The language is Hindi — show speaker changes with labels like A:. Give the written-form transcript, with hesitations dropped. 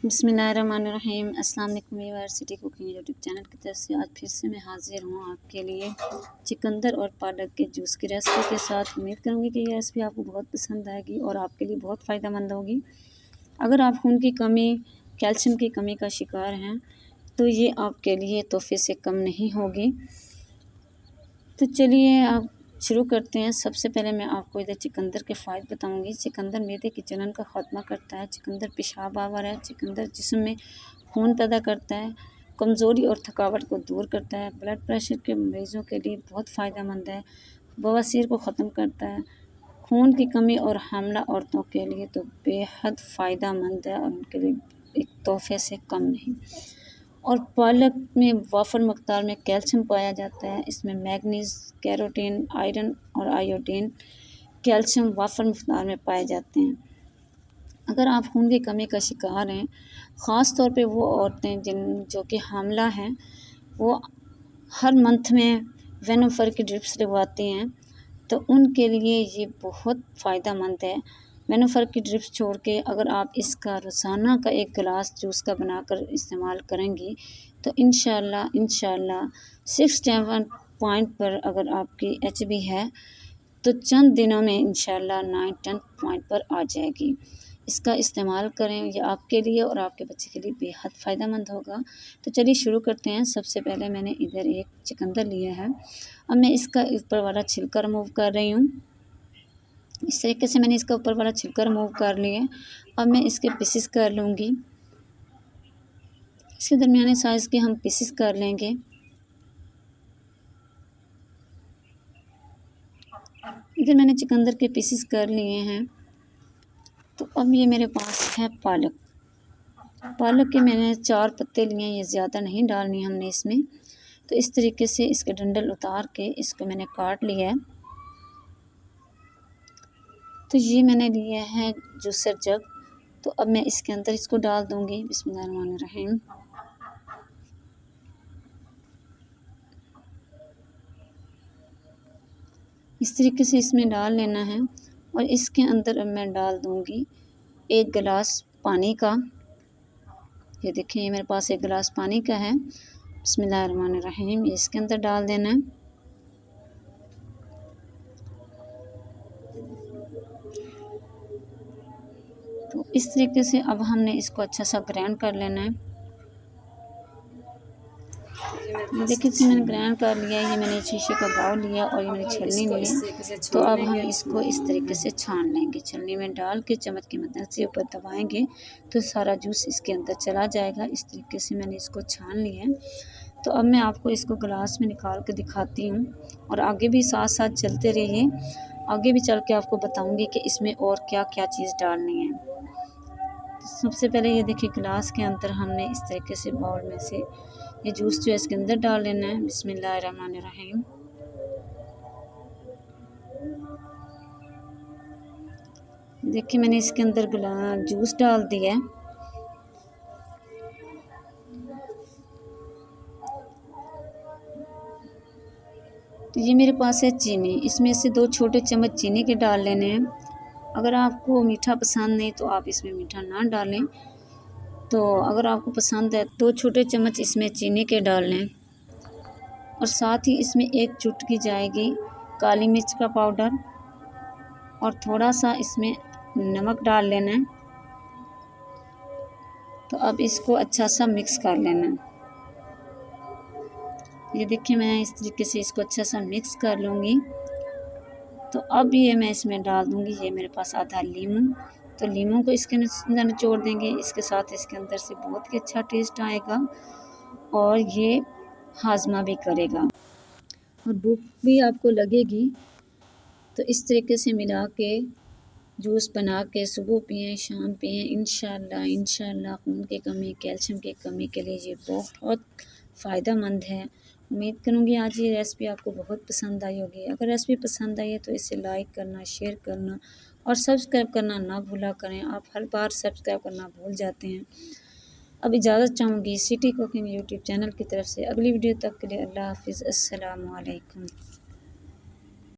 A: बिस्मिल्लाहिर्रहमानिर्रहीम। अस्सलाम वालेकुम viewers, city cooking YouTube channel की तरफ से आज फिर से मैं हाज़िर हूँ आपके लिए चिकंदर और पालक के जूस की रेसिपी के साथ। उम्मीद करूँगी कि ये रेसिपी आपको बहुत पसंद आएगी और आपके लिए बहुत फ़ायदेमंद होगी। अगर आप खून की कमी, कैल्शियम की कमी का शिकार हैं तो ये आपके लिए तोहफ़े से कम नहीं होगी। तो चलिए आप शुरू करते हैं। सबसे पहले मैं आपको इधर चिकंदर के फ़ायदे बताऊंगी। चिकंदर मैदे की जलन का ख़ात्मा करता है। चिकंदर पेशाब आवर है। चिकंदर जिस्म में खून पैदा करता है, कमज़ोरी और थकावट को दूर करता है। ब्लड प्रेशर के मरीज़ों के लिए बहुत फ़ायदेमंद है। बवासीर को ख़त्म करता है। खून की कमी और हामला औरतों के लिए तो बेहद फ़ायदेमंद है और उनके लिए एक तोहफ़े से कम नहीं। और पालक में वाफर मकदार में कैल्शियम पाया जाता है। इसमें मैग्नीज, कैरोटीन, आयरन और आयोडीन कैल्शियम वाफर मकदार में पाए जाते हैं। अगर आप खून की कमी का शिकार हैं, ख़ास तौर पे वो औरतें जो कि हामला हैं, वो हर मंथ में वेनोफर की ड्रिप्स लगवाती हैं, तो उनके लिए ये बहुत फ़ायदेमंद है। वेनोफर की ड्रिप्स छोड़ के अगर आप इसका रोज़ाना का एक गिलास जूस का बनाकर इस्तेमाल करेंगी तो इंशाल्लाह 6-7 पॉइंट पर अगर आपकी एचबी है तो चंद दिनों में इंशाल्लाह 9-10 पॉइंट पर आ जाएगी। इसका इस्तेमाल करें, ये आपके लिए और आपके बच्चे के लिए बेहद फ़ायदेमंद होगा। तो चलिए शुरू करते हैं। सबसे पहले मैंने इधर एक चिकंदर लिया है। अब मैं इसका ऊपर वाला छिलका रिमूव कर रही हूँ। इस तरीके से मैंने इसका ऊपर वाला छिलका रिमूव कर लिया। अब मैं इसके पीसेस कर लूँगी। इसके दरमियाने साइज़ के हम पीसेस कर लेंगे। इधर मैंने चिकंदर के पीसेस कर लिए हैं। तो अब ये मेरे पास है पालक। पालक के मैंने 4 पत्ते लिए हैं, ये ज़्यादा नहीं डालनी हमने इसमें। तो इस तरीके से इसके डंडल उतार के इसको मैंने काट लिया है। तो ये मैंने लिया है जूसर जग। तो अब मैं इसके अंदर इसको डाल दूँगी। बिस्मिल्लाहिर्रहमानिर्रहीम। इस तरीके से इसमें डाल लेना है और इसके अंदर अब मैं डाल दूँगी 1 गिलास पानी का। ये देखिए, ये मेरे पास 1 गिलास पानी का है। बिस्मिल्लाहिर्रहमानिर्रहीम। ये इसके अंदर डाल देना है। तो इस तरीके से अब हमने इसको अच्छा सा ग्राइंड कर लेना है। ये देखिए, इसे मैंने ग्राइंड कर लिया है। ये मैंने शीशे का बाउल लिया और ये मैंने छलनी ली है। तो अब हम इसको इस तरीके से छान लेंगे। छलनी में डाल के चम्मच की मदद से ऊपर दबाएंगे तो सारा जूस इसके अंदर चला जाएगा। इस तरीके से मैंने इसको छान लिया है। तो अब मैं आपको इसको गिलास में निकाल के दिखाती हूँ और आगे भी साथ साथ चलते रहिए। आगे भी चल के आपको बताऊँगी कि इसमें और क्या क्या चीज़ डालनी है। तो सबसे पहले ये देखिए, गिलास के अंदर हमने इस तरीके से बाउल में से ये जूस जो है इसके अंदर डाल लेना है। बिस्मिल्लाहिर्रहमानिर्रहीम। देखिए, मैंने इसके अंदर जूस डाल दिया है। तो ये मेरे पास है चीनी। इसमें से 2 छोटे चम्मच चीनी के डाल लेने हैं। अगर आपको मीठा पसंद नहीं तो आप इसमें मीठा ना डालें। तो अगर आपको पसंद है 2 छोटे चम्मच इसमें चीनी के डाल लें और साथ ही इसमें 1 चुटकी जाएगी काली मिर्च का पाउडर और थोड़ा सा इसमें नमक डाल लेना है। तो अब इसको अच्छा सा मिक्स कर लेना है। ये देखिए, मैं इस तरीके से इसको अच्छा सा मिक्स कर लूँगी। तो अब ये मैं इसमें डाल दूँगी, ये मेरे पास आधा लीमू। तो लीमू को इसके अंदर निचोड़ देंगे। इसके साथ इसके अंदर से बहुत ही अच्छा टेस्ट आएगा और ये हाजमा भी करेगा और भूख भी आपको लगेगी। तो इस तरीके से मिला के जूस बना के सुबह पिएं, शाम पिएं। इंशाल्लाह खून की कमी, कैल्शियम की कमी के लिए ये बहुत फ़ायदेमंद है। उम्मीद करूँगी आज ये रेसिपी आपको बहुत पसंद आई होगी। अगर रेसिपी पसंद आई है तो इसे लाइक करना, शेयर करना और सब्सक्राइब करना ना भूला करें। आप हर बार सब्सक्राइब करना भूल जाते हैं। अब इजाज़त चाहूँगी सिटी कुकिंग यूट्यूब चैनल की तरफ से। अगली वीडियो तक के लिए अल्लाह हाफ़िज़। अस्सलामु अलैकुम।